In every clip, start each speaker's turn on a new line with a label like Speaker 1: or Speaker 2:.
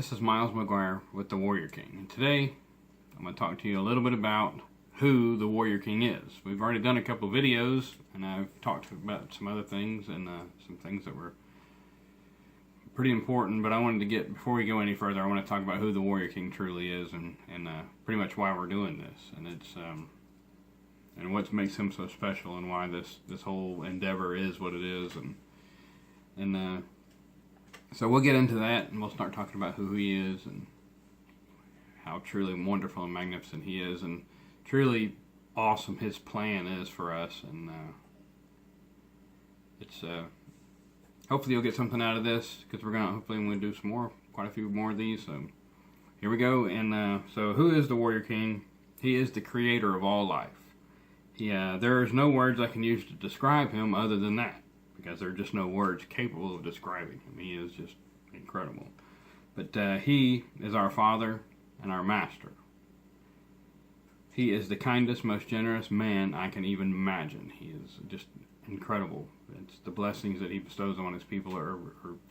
Speaker 1: This is Miles McGuire with the Warrior King, and today I'm going to talk to you a little bit about who the Warrior King is. We've already done a couple of videos, and I've talked about some other things and some things that were pretty important, but I wanted to get, before we go any further, I want to talk about who the Warrior King truly is and pretty much why we're doing this, and it's and what makes him so special and why this whole endeavor is what it is, and so we'll get into that, and we'll start talking about who he is and how truly wonderful and magnificent he is, and truly awesome his plan is for us. And it's hopefully you'll get something out of this, because we're gonna do some more, quite a few more of these. So here we go. And so who is the Warrior King? He is the creator of all life. There is no words I can use to describe him other than that, because there are just no words capable of describing him. He is just incredible. But he is our Father and our Master. He is the kindest, most generous man I can even imagine. He is just incredible. It's the blessings that he bestows on his people are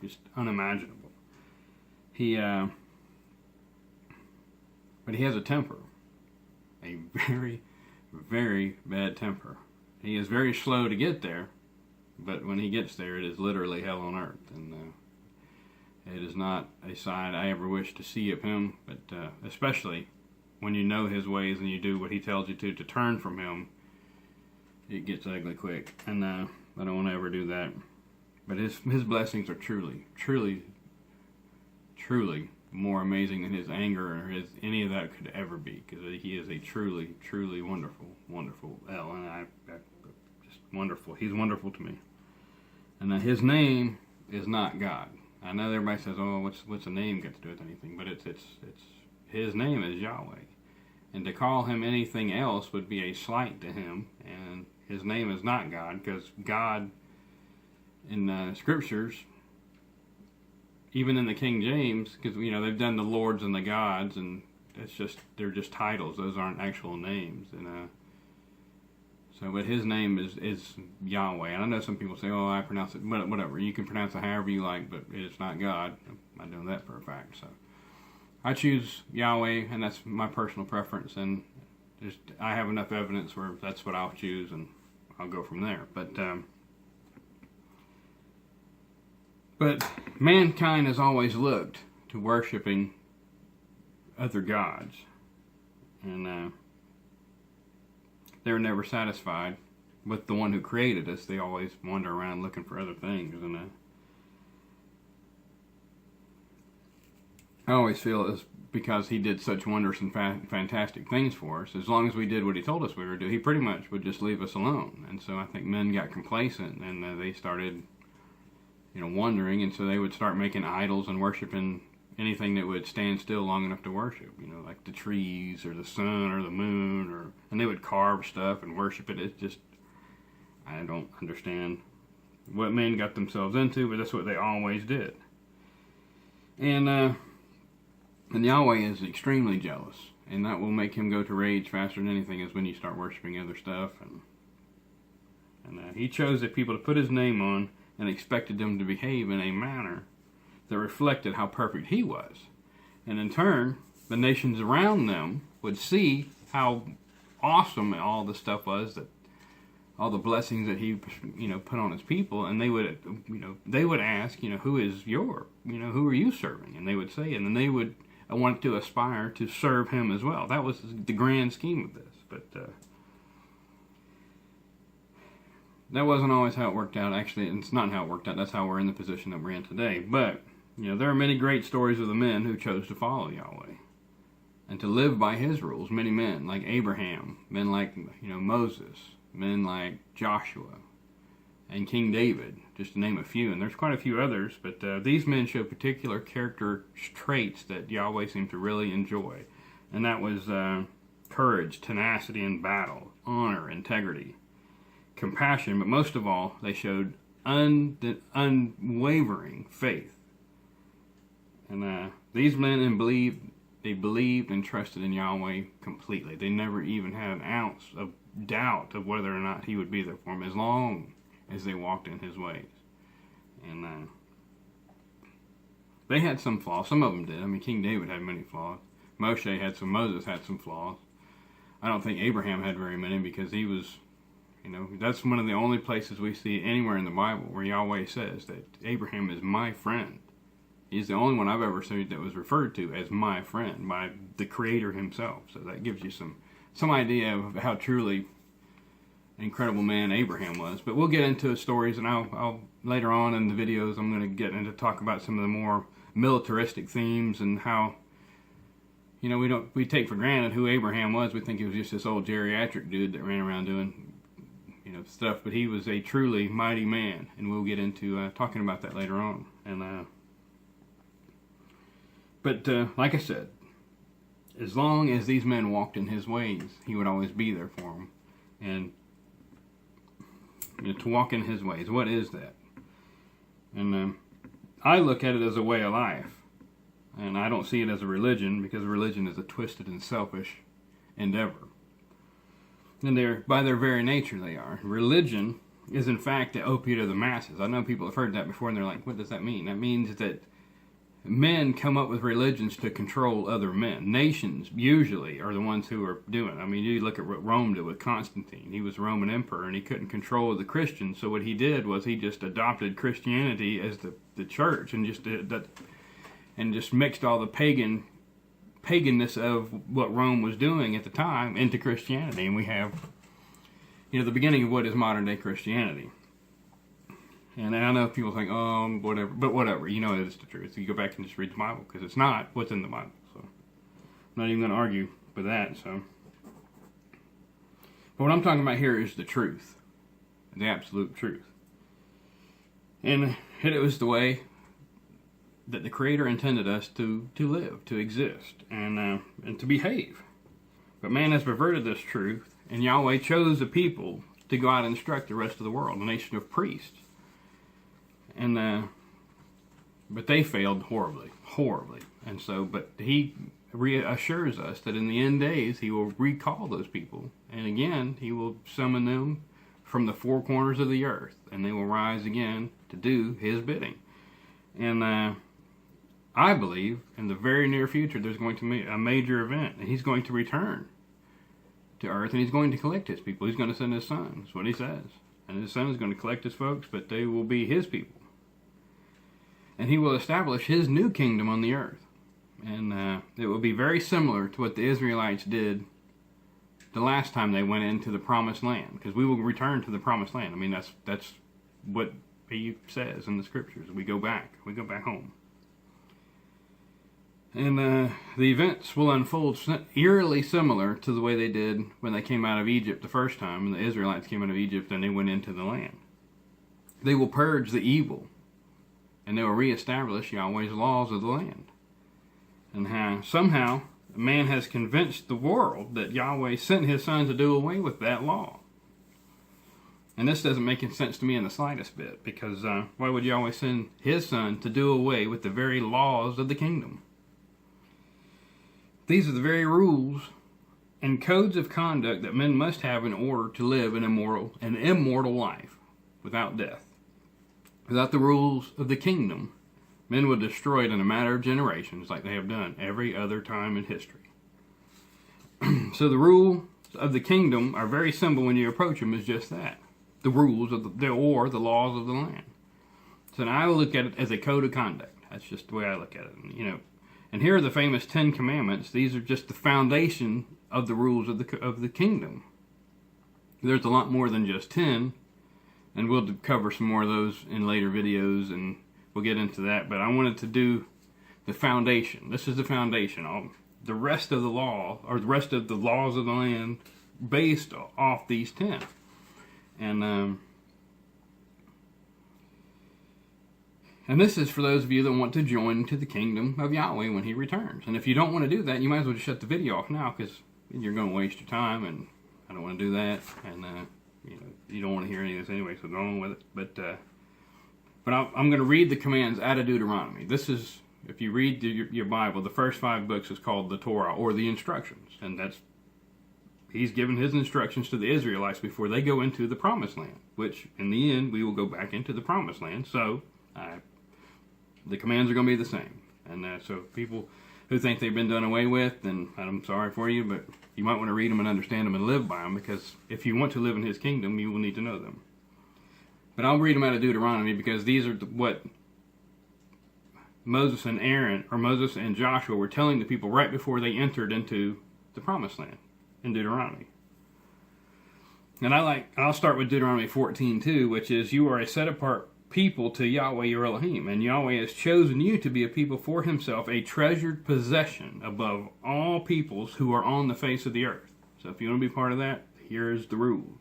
Speaker 1: just unimaginable. But he has a temper, a very, very bad temper. He is very slow to get there, but when he gets there, it is literally hell on earth, and it is not a side I ever wish to see of him, but especially when you know his ways and you do what he tells you to turn from him, it gets ugly quick, and I don't want to ever do that. But his blessings are truly, truly, truly more amazing than his anger or any of that could ever be, because he is a truly, truly wonderful, wonderful El, and I just wonderful. He's wonderful to me. And his name is not God. I know everybody says, "Oh, what's a name got to do with anything?" But it's his name is Yahweh, and to call him anything else would be a slight to him. And his name is not God, because God in the scriptures, even in the King James, because they've done the lords and the gods, and they're just titles. Those aren't actual names. And but his name is Yahweh. And I know some people say, "Oh, I pronounce it," but whatever. You can pronounce it however you like, but it's not God. I know that for a fact. So I choose Yahweh, and that's my personal preference. And I have enough evidence where that's what I'll choose, and I'll go from there. But mankind has always looked to worshiping other gods, and they were never satisfied with the one who created us. They always wander around looking for other things, and I always feel it's because he did such wondrous and fantastic things for us. As long as we did what he told us we were to do, he pretty much would just leave us alone. And so I think men got complacent, and they started wandering, and so they would start making idols and worshiping anything that would stand still long enough to worship, like the trees or the sun or the moon, and they would carve stuff and worship it. It's just, I don't understand what men got themselves into, but that's what they always did. And Yahweh is extremely jealous, and that will make him go to rage faster than anything is when you start worshiping other stuff. And he chose the people to put his name on and expected them to behave in a manner that reflected how perfect he was. And in turn, the nations around them would see how awesome all the stuff was, that all the blessings that he put on his people, and they would ask, who is who are you serving? And they would say, and then they would want to aspire to serve him as well. That was the grand scheme of this. But that wasn't always how it worked out. Actually, it's not how it worked out. That's how we're in the position that we're in today. But there are many great stories of the men who chose to follow Yahweh and to live by his rules. Many men like Abraham, men like Moses, men like Joshua, and King David, just to name a few. And there's quite a few others, but these men show particular character traits that Yahweh seemed to really enjoy. And that was courage, tenacity in battle, honor, integrity, compassion, but most of all, they showed unwavering faith. And these men believed and trusted in Yahweh completely. They never even had an ounce of doubt of whether or not he would be there for them, as long as they walked in his ways. And They had some flaws. Some of them did. I mean, King David had many flaws. Moses had some flaws. I don't think Abraham had very many because he was, that's one of the only places we see anywhere in the Bible where Yahweh says that Abraham is my friend. He's the only one I've ever seen that was referred to as my friend by the Creator himself. So that gives you some idea of how truly incredible man Abraham was. But we'll get into his stories, and I'll later on in the videos I'm going to get into talk about some of the more militaristic themes and how we take for granted who Abraham was. We think he was just this old geriatric dude that ran around doing stuff, but he was a truly mighty man, and we'll get into talking about that later on. And but like I said, as long as these men walked in his ways, he would always be there for them. And to walk in his ways, what is that? And I look at it as a way of life, and I don't see it as a religion, because religion is a twisted and selfish endeavor. And by their very nature they are. Religion is in fact the opiate of the masses. I know people have heard that before and they're like, what does that mean? That means that men come up with religions to control other men. Nations usually are the ones who are doing it. I mean, you look at what Rome did with Constantine. He was Roman emperor and he couldn't control the Christians, so what he did was he just adopted Christianity as the church and just mixed all the paganness of what Rome was doing at the time into Christianity, and we have the beginning of what is modern day Christianity. And I know people think, whatever, but whatever, it is the truth. You go back and just read the Bible, because it's not what's in the Bible. So I'm not even going to argue with that. So, but what I'm talking about here is the truth, the absolute truth, and it was the way that the Creator intended us to live, to exist, and to behave. But man has perverted this truth, and Yahweh chose a people to go out and instruct the rest of the world, a nation of priests. And but they failed horribly. And so, but he reassures us that in the end days he will recall those people, and again he will summon them from the four corners of the earth, and they will rise again to do his bidding. And I believe in the very near future there's going to be a major event, and he's going to return to earth, and he's going to collect his people. He's going to send his son. That's what he says. And his son is going to collect his folks, but they will be his people. And he will establish his new kingdom on the earth. And it will be very similar to what the Israelites did the last time they went into the promised land, because we will return to the promised land. I mean, that's what he says in the scriptures. We go back home. And the events will unfold eerily similar to the way they did when they came out of Egypt the first time, and the Israelites came out of Egypt and they went into the land. They will purge the evil, and they will reestablish Yahweh's laws of the land. And somehow man has convinced the world that Yahweh sent his son to do away with that law. And this doesn't make any sense to me in the slightest bit, because why would Yahweh send his son to do away with the very laws of the kingdom? These are the very rules and codes of conduct that men must have in order to live an immortal life without death. Without the rules of the kingdom, men would destroy it in a matter of generations, like they have done every other time in history. So the rules of the kingdom are very simple when you approach them, is just that. The rules of the laws of the land. So now I look at it as a code of conduct. That's just the way I look at it. And here are the famous 10 Commandments. These are just the foundation of the rules of the kingdom. There's a lot more than just 10, and we'll cover some more of those in later videos, and we'll get into that. But I wanted to do the foundation. This is the foundation. The rest of the law, or the rest of the laws of the land, based off these 10. And this is for those of you that want to join to the kingdom of Yahweh when he returns. And if you don't want to do that, you might as well just shut the video off now, because you're going to waste your time, and I don't want to do that. And you don't want to hear any of this anyway, so go on with it. But I'm going to read the commands out of Deuteronomy. This is, if you read your Bible, the first 5 books is called the Torah, or the instructions. And he's given his instructions to the Israelites before they go into the promised land, which in the end we will go back into the promised land. So the commands are going to be the same. And so people who think they've been done away with, then I'm sorry for you, but you might want to read them and understand them and live by them, because if you want to live in His kingdom, you will need to know them. But I'll read them out of Deuteronomy, because these are what Moses and Joshua were telling the people right before they entered into the promised land in Deuteronomy. And I'll start with Deuteronomy 14:2, which is, you are a set apart people to Yahweh your Elohim, and Yahweh has chosen you to be a people for Himself, a treasured possession above all peoples who are on the face of the earth. So if you want to be part of that, here's the rules.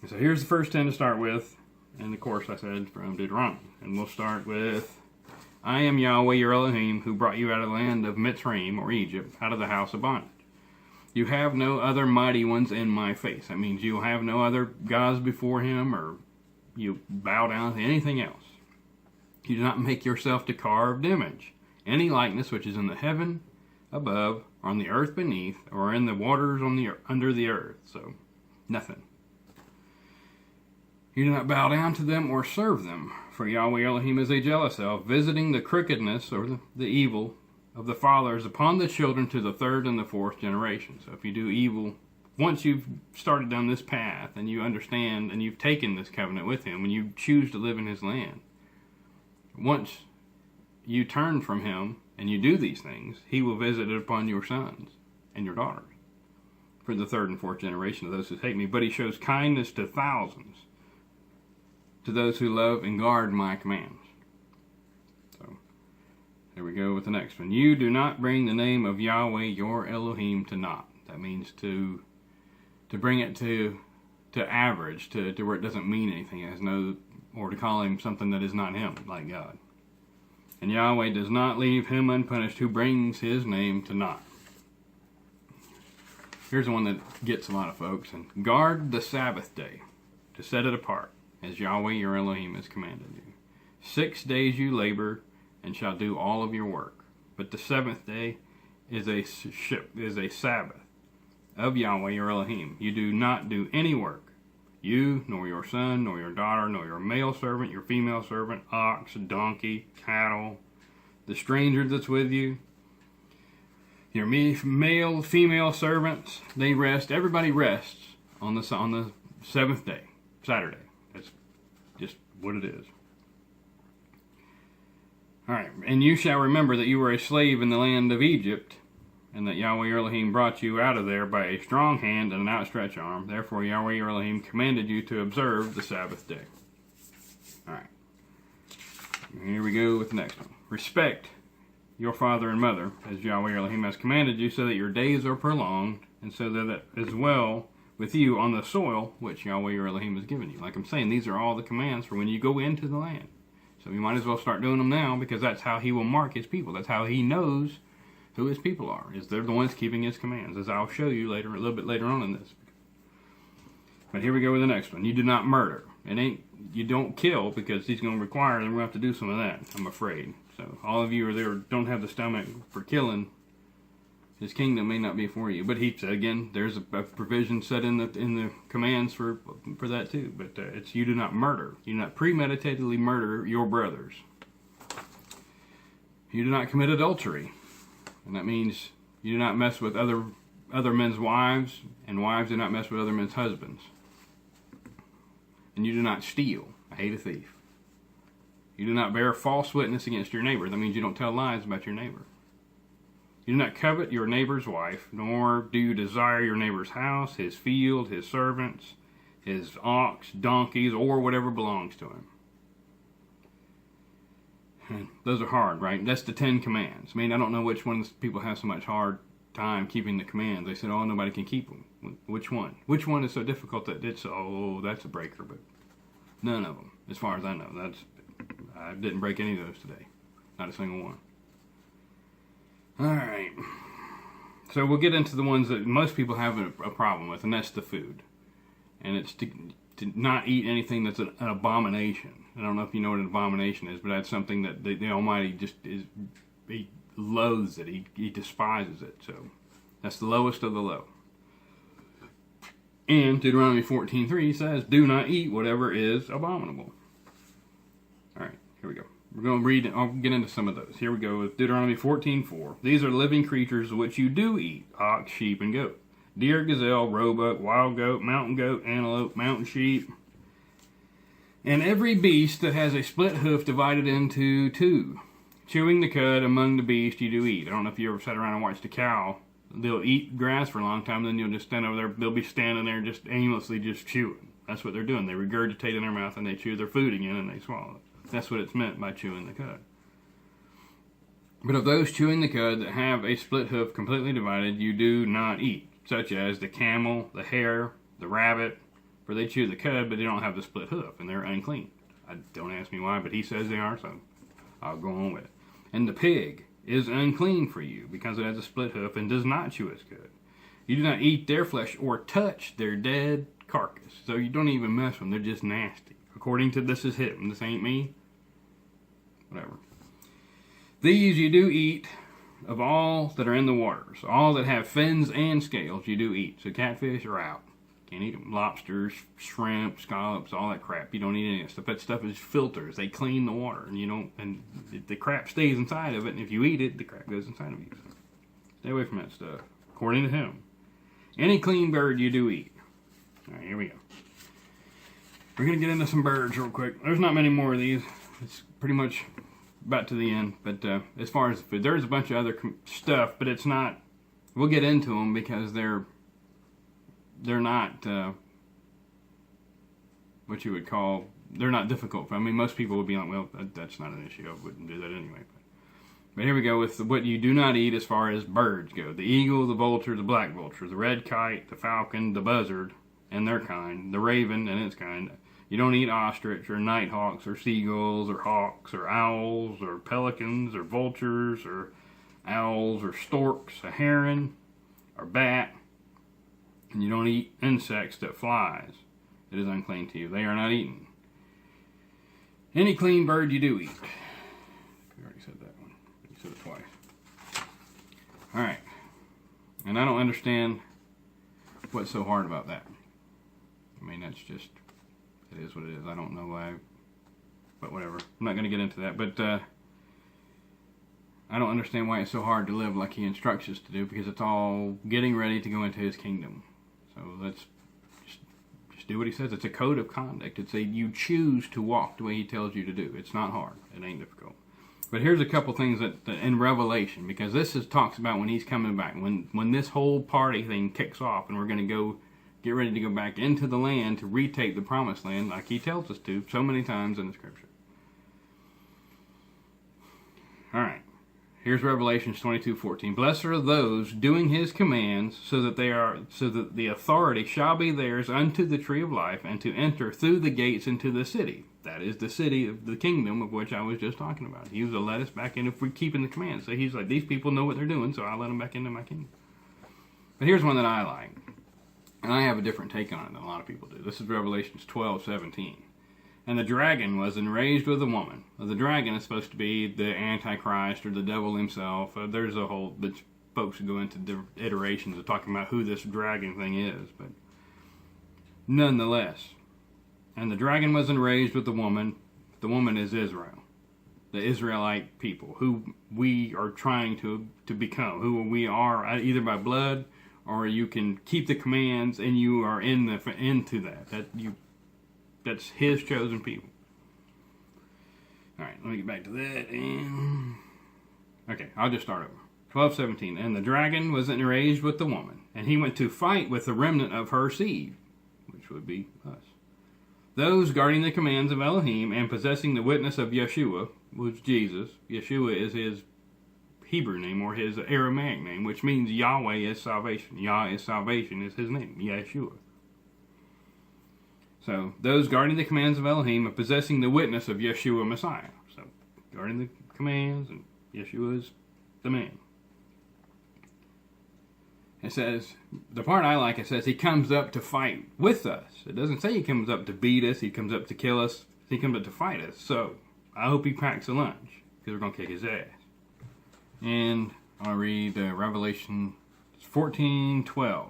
Speaker 1: And so here's the first 10 to start with, and of course I said from Deuteronomy. And we'll start with, I am Yahweh your Elohim, who brought you out of the land of Mitzrayim, or Egypt, out of the house of bondage. You have no other mighty ones in my face. That means you'll have no other gods before Him, or you bow down to anything else. You do not make yourself to carved image, any likeness which is in the heaven above, or on the earth beneath, or in the waters under the earth. So, nothing. You do not bow down to them or serve them, for Yahweh Elohim is a jealous elf, visiting the crookedness, or the evil, of the fathers upon the children to the third and the fourth generation. So if you do evil, once you've started down this path and you understand and you've taken this covenant with Him and you choose to live in His land, once you turn from Him and you do these things, He will visit it upon your sons and your daughters for the third and fourth generation of those who hate me. But He shows kindness to thousands, to those who love and guard my commands. There we go with the next one. You do not bring the name of Yahweh your Elohim to naught. That means to bring it to average, to where it doesn't mean anything. It has no, or to call Him something that is not Him, like God. And Yahweh does not leave him unpunished who brings His name to naught. Here's the one that gets a lot of folks. And guard the Sabbath day, to set it apart, as Yahweh your Elohim has commanded you. 6 days you labor and shall do all of your work. But the seventh day is a Sabbath of Yahweh your Elohim. You do not do any work, you, nor your son, nor your daughter, nor your male servant, your female servant, ox, donkey, cattle, the stranger that's with you, your male, female servants. They rest. Everybody rests on the seventh day, Saturday. That's just what it is. All right, and you shall remember that you were a slave in the land of Egypt, and that Yahweh your Elohim brought you out of there by a strong hand and an outstretched arm. Therefore Yahweh your Elohim commanded you to observe the Sabbath day. All right, here we go with the next one. Respect your father and mother, as Yahweh your Elohim has commanded you, so that your days are prolonged, and so that it is well with you on the soil which Yahweh your Elohim has given you. Like I'm saying, these are all the commands for when you go into the land. So you might as well start doing them now, because that's how He will mark His people. That's how He knows who His people are, is they're the ones keeping His commands, as I'll show you later, a little bit later on in this. But here we go with the next one. You do not murder. You don't kill, because He's going to require, and we're going to have to do some of that, I'm afraid. So all of you are there, don't have the stomach for killing. His kingdom may not be for you. But He said, again, there's a provision set in the commands for that too. But it's you do not murder. You do not premeditatedly murder your brothers. You do not commit adultery. And that means you do not mess with other men's wives, and wives do not mess with other men's husbands. And you do not steal. I hate a thief. You do not bear false witness against your neighbor. That means you don't tell lies about your neighbor. You do not covet your neighbor's wife, nor do you desire your neighbor's house, his field, his servants, his ox, donkeys, or whatever belongs to him. And those are hard, right? That's the 10 commands. I mean, I don't know which ones people have so much hard time keeping the commands. They said, oh, nobody can keep them. Which one? Which one is so difficult that that's a breaker? But none of them, as far as I know. I didn't break any of those today. Not a single one. Alright, so we'll get into the ones that most people have a problem with, and that's the food. And it's to not eat anything that's an abomination. I don't know if you know what an abomination is, but that's something that the Almighty just He loathes it, He despises it. So that's the lowest of the low. And Deuteronomy 14:3 says, do not eat whatever is abominable. Alright, here we go. We're going to read, I'll get into some of those. Here we go with Deuteronomy 14:4. These are living creatures which you do eat: ox, sheep, and goat, deer, gazelle, roebuck, wild goat, mountain goat, antelope, mountain sheep, and every beast that has a split hoof divided into two. Chewing the cud among the beasts you do eat. I don't know if you ever sat around and watched a cow. They'll eat grass for a long time, then you'll just stand over there. They'll be standing there just aimlessly just chewing. That's what they're doing. They regurgitate in their mouth and they chew their food again and they swallow it. That's what it's meant by chewing the cud. But of those chewing the cud that have a split hoof completely divided, you do not eat, such as the camel, the hare, the rabbit, for they chew the cud, but they don't have the split hoof, and they're unclean. Don't ask me why, but he says they are, so I'll go on with it. And the pig is unclean for you, because it has a split hoof and does not chew its cud. You do not eat their flesh or touch their dead carcass. So you don't even mess with them. They're just nasty. According to this is him. This ain't me. Whatever. These you do eat of all that are in the waters. All that have fins and scales you do eat. So catfish are out. Can't eat them. Lobsters, shrimp, scallops, all that crap. You don't eat any of that stuff. That stuff is filters. They clean the water, and you don't. And the crap stays inside of it. And if you eat it, the crap goes inside of you. So stay away from that stuff. According to him, any clean bird you do eat. All right, here we go. We're gonna get into some birds real quick. There's not many more of these. It's pretty much about to the end. But as far as food, there's a bunch of other stuff, but it's not. We'll get into them because they're not what you would call, they're not difficult. I mean, most people would be like, well, that's not an issue. I wouldn't do that anyway. But here we go with what you do not eat as far as birds go. The eagle, the vulture, the black vulture, the red kite, the falcon, the buzzard, and their kind, the raven and its kind. You don't eat ostrich or nighthawks or seagulls or hawks or owls or pelicans or vultures or owls or storks, a heron or bat. And you don't eat insects that flies. It is unclean to you. They are not eaten. Any clean bird you do eat. We already said that one. You said it twice. Alright. And I don't understand what's so hard about that. I mean, that's just, it is what it is. I don't know why, but whatever. I'm not going to get into that. But I don't understand why it's so hard to live like he instructs us to do, because it's all getting ready to go into his kingdom. So let's just do what he says. It's a code of conduct. It's you choose to walk the way he tells you to do. It's not hard. It ain't difficult. But here's a couple things that in Revelation, because this talks about when he's coming back, when this whole party thing kicks off, and we're going to get ready to go back into the land to retake the promised land, like he tells us to so many times in the scripture. All right. Here's Revelation 22:14. Blessed are those doing his commands, so that the authority shall be theirs unto the tree of life, and to enter through the gates into the city. That is the city of the kingdom of which I was just talking about. He was to let us back in if we're keeping the commands. So he's like, these people know what they're doing, so I'll let them back into my kingdom. But here's one that I like, and I have a different take on it than a lot of people do. This is Revelation 12:17. And the dragon was enraged with the woman. Well, the dragon is supposed to be the Antichrist or the devil himself. There's a whole bunch of folks who go into different iterations of talking about who this dragon thing is. But nonetheless, and the dragon was enraged with the woman. The woman is Israel, the Israelite people, who we are trying to become, who we are either by blood or you can keep the commands and you are into that. That's his chosen people. All right, let me get back to that. Okay, I'll just start over. 12:17. And the dragon was enraged with the woman, and he went to fight with the remnant of her seed, which would be us. Those guarding the commands of Elohim and possessing the witness of Yeshua, which Jesus. Yeshua is his Hebrew name or his Aramaic name, which means Yahweh is salvation. Yah is salvation is his name, Yeshua. So, those guarding the commands of Elohim and possessing the witness of Yeshua Messiah. So, guarding the commands, and Yeshua is the man. It says, the part I like, it says he comes up to fight with us. It doesn't say he comes up to beat us, he comes up to kill us, he comes up to fight us. So, I hope he packs a lunch, because we're going to kick his ass. And I'll read Revelation 14:12.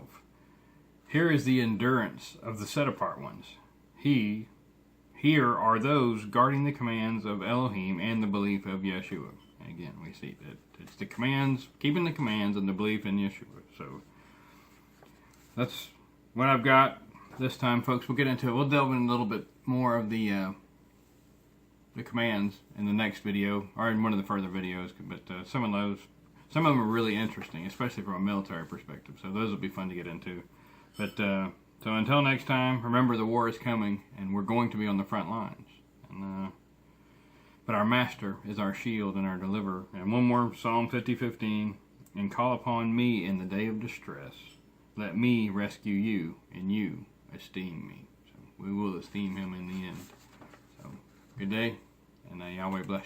Speaker 1: Here is the endurance of the set-apart ones. He here are those guarding the commands of Elohim and the belief of Yeshua. And again, we see that it's the commands, keeping the commands and the belief in Yeshua. So that's what I've got this time, folks. We'll get into it. We'll delve in a little bit more of the commands in the next video, or in one of the further videos. But some of them are really interesting, especially from a military perspective. So those will be fun to get into. But so until next time, remember the war is coming, and we're going to be on the front lines. But our Master is our shield and our deliverer. And one more, Psalm 50:15, and call upon me in the day of distress. Let me rescue you, and you esteem me. So we will esteem him in the end. So good day, and Yahweh bless you.